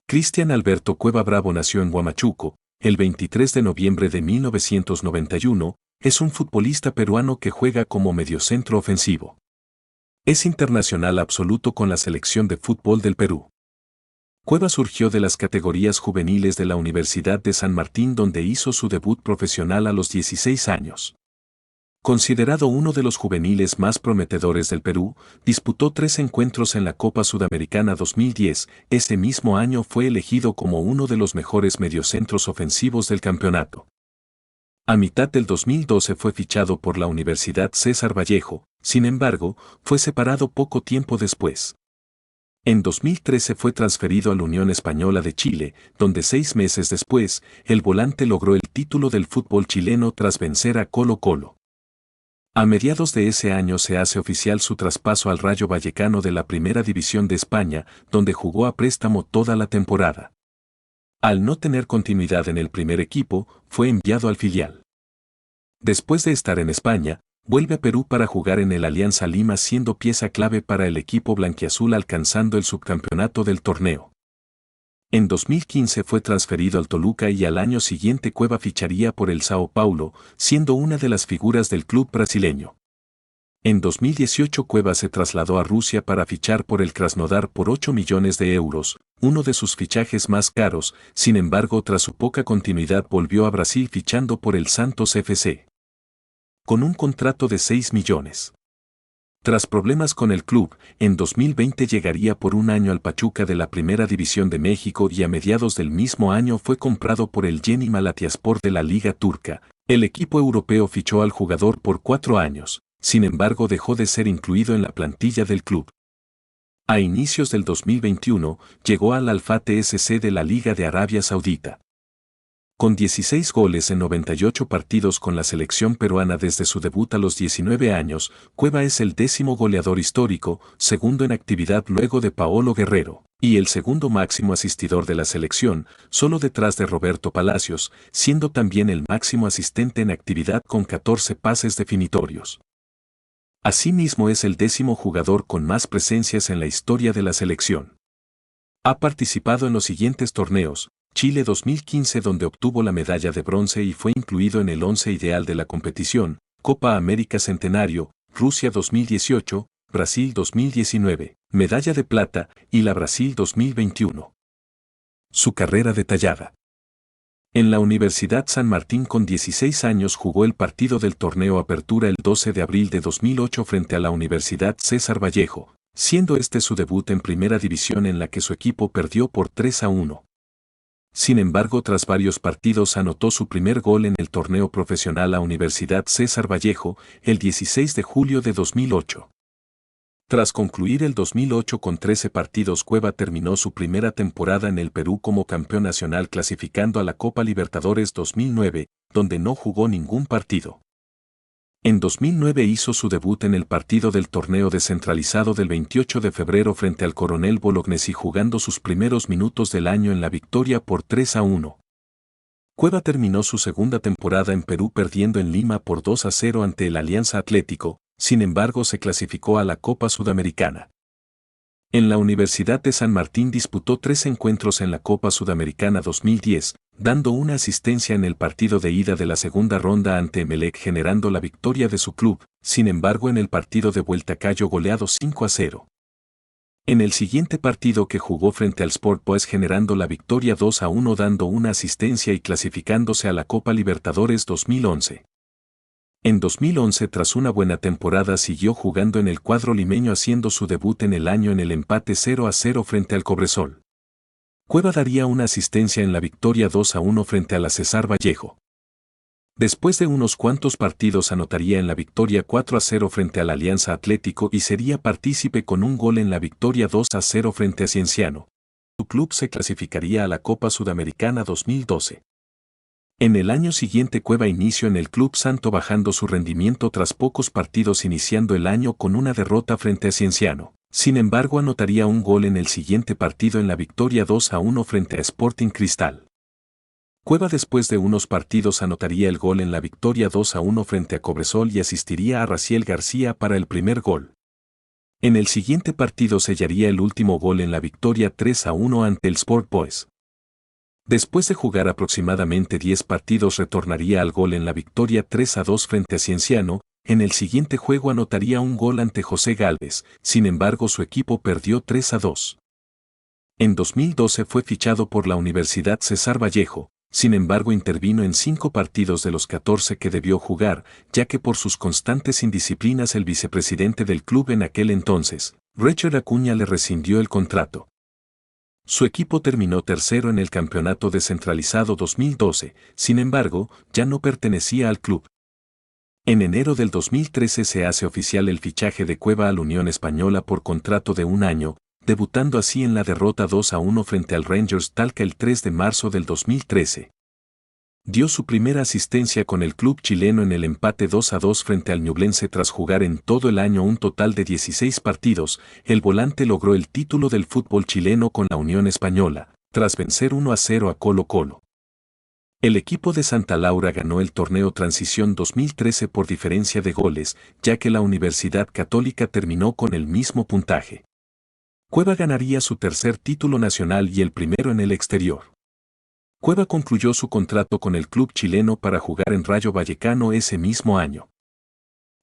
Cristian Alberto Cueva Bravo nació en Huamachuco, el 23 de noviembre de 1991, es un futbolista peruano que juega como mediocentro ofensivo. Es internacional absoluto con la selección de fútbol del Perú. Cueva surgió de las categorías juveniles de la Universidad de San Martín, donde hizo su debut profesional a los 16 años. Considerado uno de los juveniles más prometedores del Perú, disputó 3 encuentros en la Copa Sudamericana 2010. Ese mismo año fue elegido como uno de los mejores mediocentros ofensivos del campeonato. A mitad del 2012 fue fichado por la Universidad César Vallejo, sin embargo, fue separado poco tiempo después. En 2013 fue transferido a la Unión Española de Chile, donde 6 meses después, el volante logró el título del fútbol chileno tras vencer a Colo-Colo. A mediados de ese año se hace oficial su traspaso al Rayo Vallecano de la Primera División de España, donde jugó a préstamo toda la temporada. Al no tener continuidad en el primer equipo, fue enviado al filial. Después de estar en España, vuelve a Perú para jugar en el Alianza Lima, siendo pieza clave para el equipo blanquiazul, alcanzando el subcampeonato del torneo. En 2015 fue transferido al Toluca y al año siguiente Cueva ficharía por el Sao Paulo, siendo una de las figuras del club brasileño. En 2018 Cueva se trasladó a Rusia para fichar por el Krasnodar por 8 millones de euros, uno de sus fichajes más caros. Sin embargo, tras su poca continuidad volvió a Brasil fichando por el Santos FC, con un contrato de 6 millones. Tras problemas con el club, en 2020 llegaría por un año al Pachuca de la Primera División de México y a mediados del mismo año fue comprado por el Yeni Malatyaspor de la Liga Turca. El equipo europeo fichó al jugador por 4 años, sin embargo dejó de ser incluido en la plantilla del club. A inicios del 2021, llegó al Al-Fateh SC de la Liga de Arabia Saudita. Con 16 goles en 98 partidos con la selección peruana desde su debut a los 19 años, Cueva es el 10º goleador histórico, segundo en actividad luego de Paolo Guerrero, y el segundo máximo asistidor de la selección, solo detrás de Roberto Palacios, siendo también el máximo asistente en actividad con 14 pases definitorios. Asimismo es el 10º jugador con más presencias en la historia de la selección. Ha participado en los siguientes torneos: Chile 2015, donde obtuvo la medalla de bronce y fue incluido en el 11 ideal de la competición; Copa América Centenario, Rusia 2018, Brasil 2019, medalla de plata, y la Brasil 2021. Su carrera detallada. En la Universidad San Martín con 16 años jugó el partido del torneo Apertura el 12 de abril de 2008 frente a la Universidad César Vallejo, siendo este su debut en Primera División, en la que su equipo perdió por 3-1. Sin embargo, tras varios partidos anotó su primer gol en el torneo profesional a Universidad César Vallejo, el 16 de julio de 2008. Tras concluir el 2008 con 13 partidos, Cueva terminó su primera temporada en el Perú como campeón nacional, clasificando a la Copa Libertadores 2009, donde no jugó ningún partido. En 2009 hizo su debut en el partido del torneo descentralizado del 28 de febrero frente al Coronel Bolognesi, jugando sus primeros minutos del año en la victoria por 3-1. Cueva terminó su segunda temporada en Perú perdiendo en Lima por 2-0 ante el Alianza Atlético, sin embargo se clasificó a la Copa Sudamericana. En la Universidad de San Martín disputó 3 encuentros en la Copa Sudamericana 2010, dando una asistencia en el partido de ida de la segunda ronda ante Emelec, generando la victoria de su club. Sin embargo, en el partido de vuelta cayó goleado 5-0. En el siguiente partido que jugó frente al Sport Boys, generando la victoria 2-1, dando una asistencia y clasificándose a la Copa Libertadores 2011. En 2011, tras una buena temporada, siguió jugando en el cuadro limeño, haciendo su debut en el año en el empate 0-0 frente al Cobresol. Cueva daría una asistencia en la victoria 2-1 frente a la César Vallejo. Después de unos cuantos partidos anotaría en la victoria 4-0 frente a la Alianza Atlético y sería partícipe con un gol en la victoria 2-0 frente a Cienciano. Su club se clasificaría a la Copa Sudamericana 2012. En el año siguiente Cueva inició en el Club Santo, bajando su rendimiento tras pocos partidos, iniciando el año con una derrota frente a Cienciano. Sin embargo, anotaría un gol en el siguiente partido en la victoria 2-1 frente a Sporting Cristal. Cueva, después de unos partidos, anotaría el gol en la victoria 2-1 frente a Cobresol y asistiría a Raciel García para el primer gol. En el siguiente partido sellaría el último gol en la victoria 3-1 ante el Sport Boys. Después de jugar aproximadamente 10 partidos retornaría al gol en la victoria 3-2 frente a Cienciano. En el siguiente juego anotaría un gol ante José Gálvez, sin embargo su equipo perdió 3-2. En 2012 fue fichado por la Universidad César Vallejo, sin embargo intervino en 5 partidos de los 14 que debió jugar, ya que por sus constantes indisciplinas el vicepresidente del club en aquel entonces, Richard Acuña, le rescindió el contrato. Su equipo terminó tercero en el campeonato descentralizado 2012, sin embargo, ya no pertenecía al club. En enero del 2013 se hace oficial el fichaje de Cueva a la Unión Española por contrato de 1 año, debutando así en la derrota 2-1 frente al Rangers Talca el 3 de marzo del 2013. Dio su primera asistencia con el club chileno en el empate 2-2 frente al Ñublense tras jugar en todo el año un total de 16 partidos. El volante logró el título del fútbol chileno con la Unión Española, tras vencer 1-0 a Colo-Colo. El equipo de Santa Laura ganó el torneo Transición 2013 por diferencia de goles, ya que la Universidad Católica terminó con el mismo puntaje. Cueva ganaría su tercer título nacional y el primero en el exterior. Cueva concluyó su contrato con el club chileno para jugar en Rayo Vallecano ese mismo año.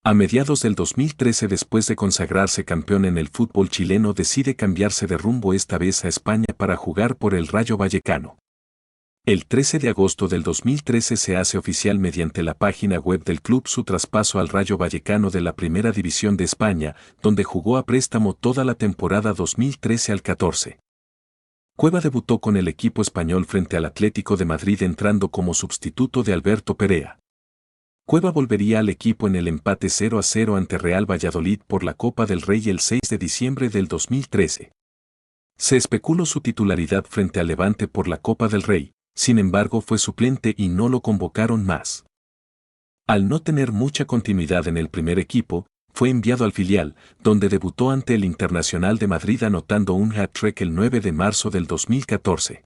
A mediados del 2013, después de consagrarse campeón en el fútbol chileno, decide cambiarse de rumbo esta vez a España para jugar por el Rayo Vallecano. El 13 de agosto del 2013 se hace oficial mediante la página web del club su traspaso al Rayo Vallecano de la Primera División de España, donde jugó a préstamo toda la temporada 2013 al 14. Cueva debutó con el equipo español frente al Atlético de Madrid entrando como sustituto de Alberto Perea. Cueva volvería al equipo en el empate 0-0 ante Real Valladolid por la Copa del Rey el 6 de diciembre del 2013. Se especuló su titularidad frente al Levante por la Copa del Rey. Sin embargo fue suplente y no lo convocaron más. Al no tener mucha continuidad en el primer equipo, fue enviado al filial, donde debutó ante el Internacional de Madrid anotando un hat-trick el 9 de marzo del 2014.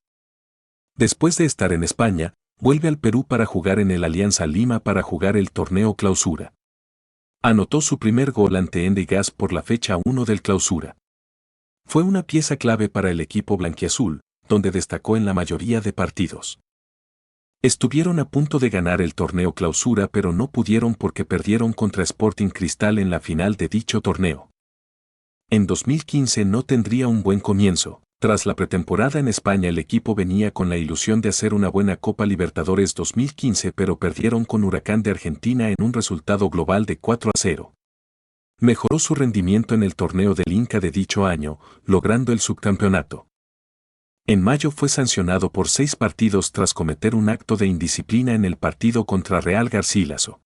Después de estar en España, vuelve al Perú para jugar en el Alianza Lima para jugar el torneo Clausura. Anotó su primer gol ante Endigas por la fecha 1 del Clausura. Fue una pieza clave para el equipo blanquiazul, donde destacó en la mayoría de partidos. Estuvieron a punto de ganar el torneo Clausura pero no pudieron porque perdieron contra Sporting Cristal en la final de dicho torneo. En 2015 no tendría un buen comienzo. Tras la pretemporada en España el equipo venía con la ilusión de hacer una buena Copa Libertadores 2015 pero perdieron con Huracán de Argentina en un resultado global de 4-0. Mejoró su rendimiento en el torneo del Inca de dicho año, logrando el subcampeonato. En mayo fue sancionado por 6 partidos tras cometer un acto de indisciplina en el partido contra Real Garcilaso.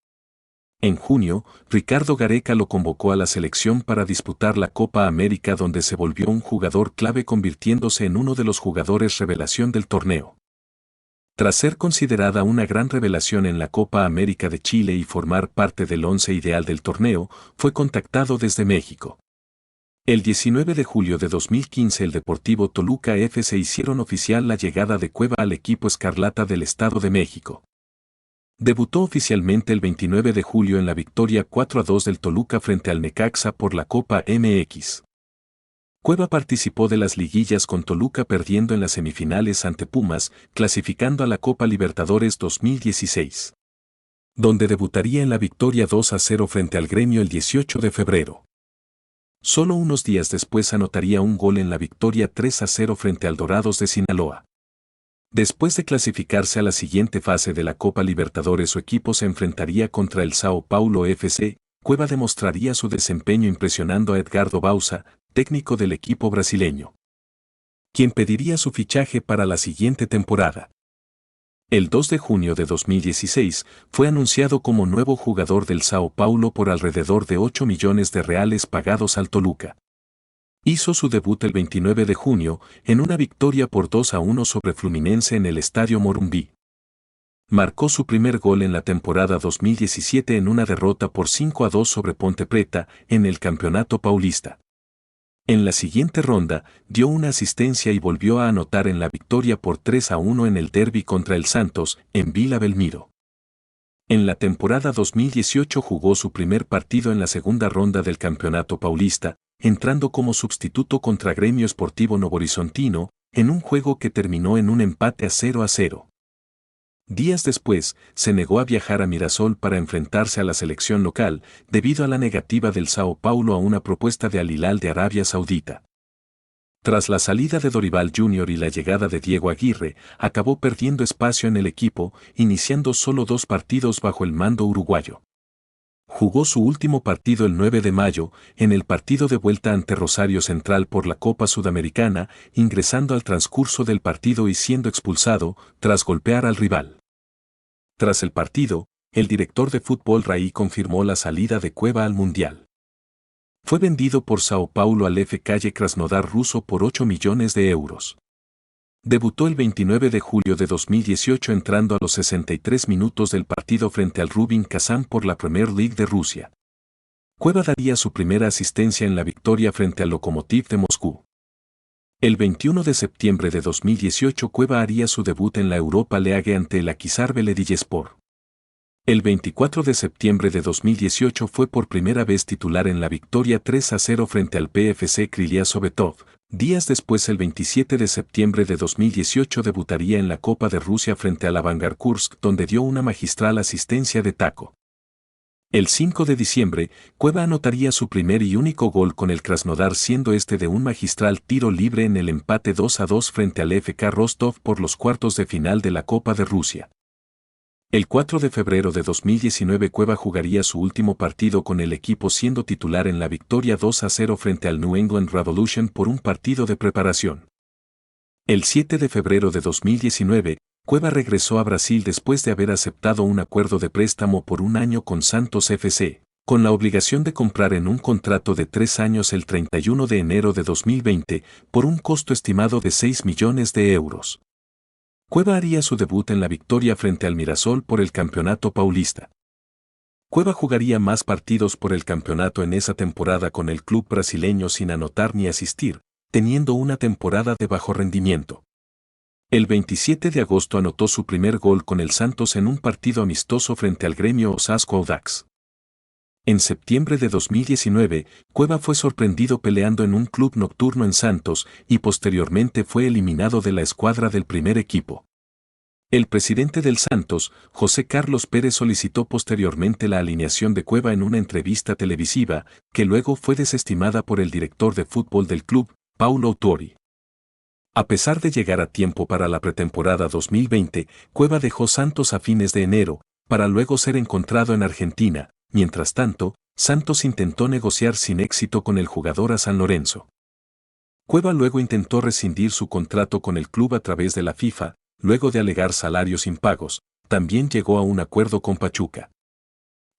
En junio, Ricardo Gareca lo convocó a la selección para disputar la Copa América donde se volvió un jugador clave convirtiéndose en uno de los jugadores revelación del torneo. Tras ser considerada una gran revelación en la Copa América de Chile y formar parte del once ideal del torneo, fue contactado desde México. El 19 de julio de 2015 el Deportivo Toluca FC hicieron oficial la llegada de Cueva al equipo Escarlata del Estado de México. Debutó oficialmente el 29 de julio en la victoria 4-2 del Toluca frente al Necaxa por la Copa MX. Cueva participó de las liguillas con Toluca perdiendo en las semifinales ante Pumas, clasificando a la Copa Libertadores 2016. Donde debutaría en la victoria 2-0 frente al Gremio el 18 de febrero. Solo unos días después anotaría un gol en la victoria 3-0 frente al Dorados de Sinaloa. Después de clasificarse a la siguiente fase de la Copa Libertadores su equipo se enfrentaría contra el Sao Paulo FC. Cueva demostraría su desempeño impresionando a Edgardo Bauza, técnico del equipo brasileño, quien pediría su fichaje para la siguiente temporada. El 2 de junio de 2016 fue anunciado como nuevo jugador del Sao Paulo por alrededor de 8 millones de reales pagados al Toluca. Hizo su debut el 29 de junio en una victoria por 2-1 sobre Fluminense en el Estadio Morumbi. Marcó su primer gol en la temporada 2017 en una derrota por 5-2 sobre Ponte Preta en el Campeonato Paulista. En la siguiente ronda, dio una asistencia y volvió a anotar en la victoria por 3-1 en el derbi contra el Santos, en Vila Belmiro. En la temporada 2018 jugó su primer partido en la segunda ronda del Campeonato Paulista, entrando como sustituto contra Gremio Sportivo Novo-Horizontino, en un juego que terminó en un empate a 0-0. Días después, se negó a viajar a Mirasol para enfrentarse a la selección local, debido a la negativa del Sao Paulo a una propuesta de Al Hilal de Arabia Saudita. Tras la salida de Dorival Jr. y la llegada de Diego Aguirre, acabó perdiendo espacio en el equipo, iniciando solo 2 partidos bajo el mando uruguayo. Jugó su último partido el 9 de mayo, en el partido de vuelta ante Rosario Central por la Copa Sudamericana, ingresando al transcurso del partido y siendo expulsado, tras golpear al rival. Tras el partido, el director de fútbol Raí confirmó la salida de Cueva al Mundial. Fue vendido por Sao Paulo al FC Krasnodar ruso por 8 millones de euros. Debutó el 29 de julio de 2018 entrando a los 63 minutos del partido frente al Rubin Kazán por la Premier League de Rusia. Cueva daría su primera asistencia en la victoria frente al Lokomotiv de Moscú. El 21 de septiembre de 2018 Cueva haría su debut en la Europa League ante el Akhisar Belediyespor. El 24 de septiembre de 2018 fue por primera vez titular en la victoria 3-0 frente al PFC Krylia Sovetov. Días después, el 27 de septiembre de 2018 debutaría en la Copa de Rusia frente al Avangar Kursk, donde dio una magistral asistencia de taco. El 5 de diciembre, Cueva anotaría su primer y único gol con el Krasnodar, siendo este de un magistral tiro libre en el empate 2-2 frente al FK Rostov por los cuartos de final de la Copa de Rusia. El 4 de febrero de 2019 Cueva jugaría su último partido con el equipo siendo titular en la victoria 2-0 frente al New England Revolution por un partido de preparación. El 7 de febrero de 2019, Cueva regresó a Brasil después de haber aceptado un acuerdo de préstamo por un año con Santos FC, con la obligación de comprar en un contrato de 3 años el 31 de enero de 2020, por un costo estimado de 6 millones de euros. Cueva haría su debut en la victoria frente al Mirasol por el Campeonato Paulista. Cueva jugaría más partidos por el campeonato en esa temporada con el club brasileño sin anotar ni asistir, teniendo una temporada de bajo rendimiento. El 27 de agosto anotó su primer gol con el Santos en un partido amistoso frente al Gremio Osasco Audax. En septiembre de 2019, Cueva fue sorprendido peleando en un club nocturno en Santos y posteriormente fue eliminado de la escuadra del primer equipo. El presidente del Santos, José Carlos Pérez, solicitó posteriormente la alineación de Cueva en una entrevista televisiva, que luego fue desestimada por el director de fútbol del club, Paulo Autori. A pesar de llegar a tiempo para la pretemporada 2020, Cueva dejó Santos a fines de enero, para luego ser encontrado en Argentina. Mientras tanto, Santos intentó negociar sin éxito con el jugador a San Lorenzo. Cueva luego intentó rescindir su contrato con el club a través de la FIFA, luego de alegar salarios impagos, también llegó a un acuerdo con Pachuca.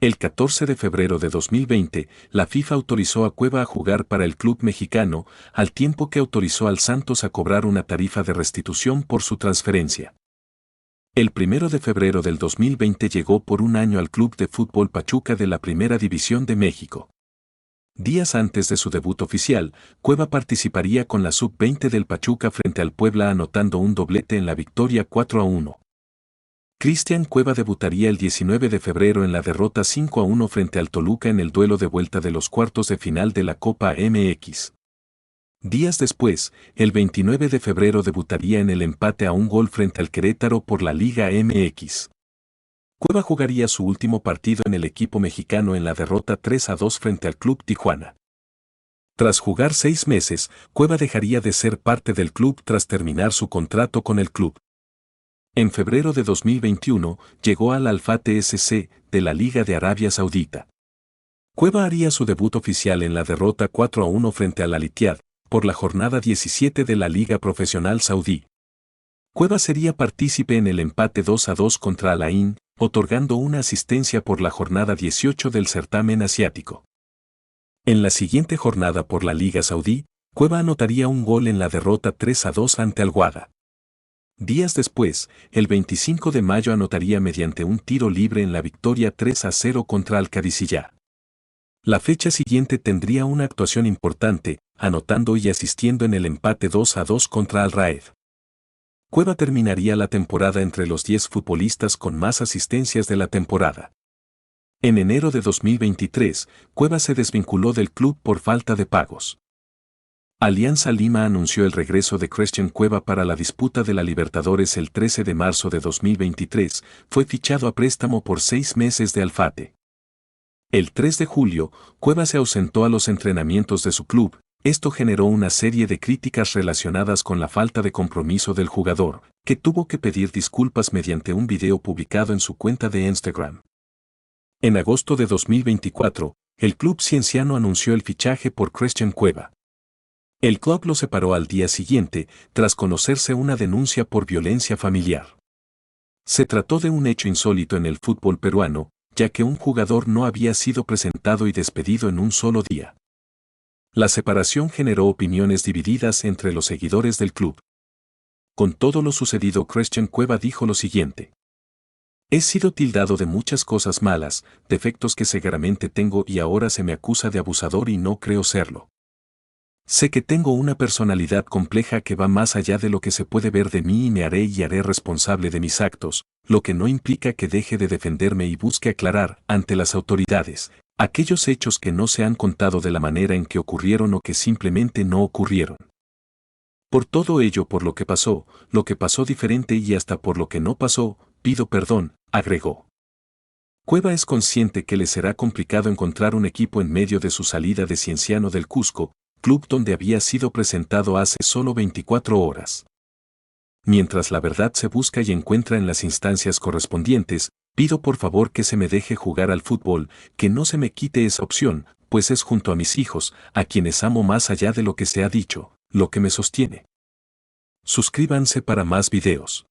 El 14 de febrero de 2020, la FIFA autorizó a Cueva a jugar para el club mexicano, al tiempo que autorizó al Santos a cobrar una tarifa de restitución por su transferencia. El 1 de febrero del 2020 llegó por un año al Club de Fútbol Pachuca de la Primera División de México. Días antes de su debut oficial, Cueva participaría con la sub-20 del Pachuca frente al Puebla anotando un doblete en la victoria 4-1. Cristian Cueva debutaría el 19 de febrero en la derrota 5-1 frente al Toluca en el duelo de vuelta de los cuartos de final de la Copa MX. Días después, el 29 de febrero debutaría en el empate a un gol frente al Querétaro por la Liga MX. Cueva jugaría su último partido en el equipo mexicano en la derrota 3-2 frente al Club Tijuana. Tras jugar 6 meses, Cueva dejaría de ser parte del club tras terminar su contrato con el club. En febrero de 2021, llegó al Al-Fateh SC, de la Liga de Arabia Saudita. Cueva haría su debut oficial en la derrota 4-1 frente al Al-Ittihad, por la jornada 17 de la Liga Profesional Saudí. Cueva sería partícipe en el empate 2-2 contra Al Ain, otorgando una asistencia por la jornada 18 del certamen asiático. En la siguiente jornada por la Liga Saudí, Cueva anotaría un gol en la derrota 3-2 ante Al Wahda. Días después, el 25 de mayo anotaría mediante un tiro libre en la victoria 3-0 contra Al Qadisiyah. La fecha siguiente tendría una actuación importante, anotando y asistiendo en el empate 2-2 contra Al Raed. Cueva terminaría la temporada entre los 10 futbolistas con más asistencias de la temporada. En enero de 2023, Cueva se desvinculó del club por falta de pagos. Alianza Lima anunció el regreso de Christian Cueva para la disputa de la Libertadores el 13 de marzo de 2023, fue fichado a préstamo por 6 meses de Alfate. El 3 de julio, Cueva se ausentó a los entrenamientos de su club. Esto generó una serie de críticas relacionadas con la falta de compromiso del jugador, que tuvo que pedir disculpas mediante un video publicado en su cuenta de Instagram. En agosto de 2024, el club cienciano anunció el fichaje por Christian Cueva. El club lo separó al día siguiente, tras conocerse una denuncia por violencia familiar. Se trató de un hecho insólito en el fútbol peruano, ya que un jugador no había sido presentado y despedido en un solo día. La separación generó opiniones divididas entre los seguidores del club. Con todo lo sucedido, Christian Cueva dijo lo siguiente: he sido tildado de muchas cosas malas, defectos que seguramente tengo y ahora se me acusa de abusador y no creo serlo. Sé que tengo una personalidad compleja que va más allá de lo que se puede ver de mí y me haré responsable de mis actos, lo que no implica que deje de defenderme y busque aclarar, ante las autoridades, aquellos hechos que no se han contado de la manera en que ocurrieron o que simplemente no ocurrieron. Por todo ello, por lo que pasó diferente y hasta por lo que no pasó, pido perdón, agregó. Cueva es consciente que le será complicado encontrar un equipo en medio de su salida de Cienciano del Cusco, club donde había sido presentado hace solo 24 horas. Mientras la verdad se busca y encuentra en las instancias correspondientes, pido por favor que se me deje jugar al fútbol, que no se me quite esa opción, pues es junto a mis hijos, a quienes amo más allá de lo que se ha dicho, lo que me sostiene. Suscríbanse para más videos.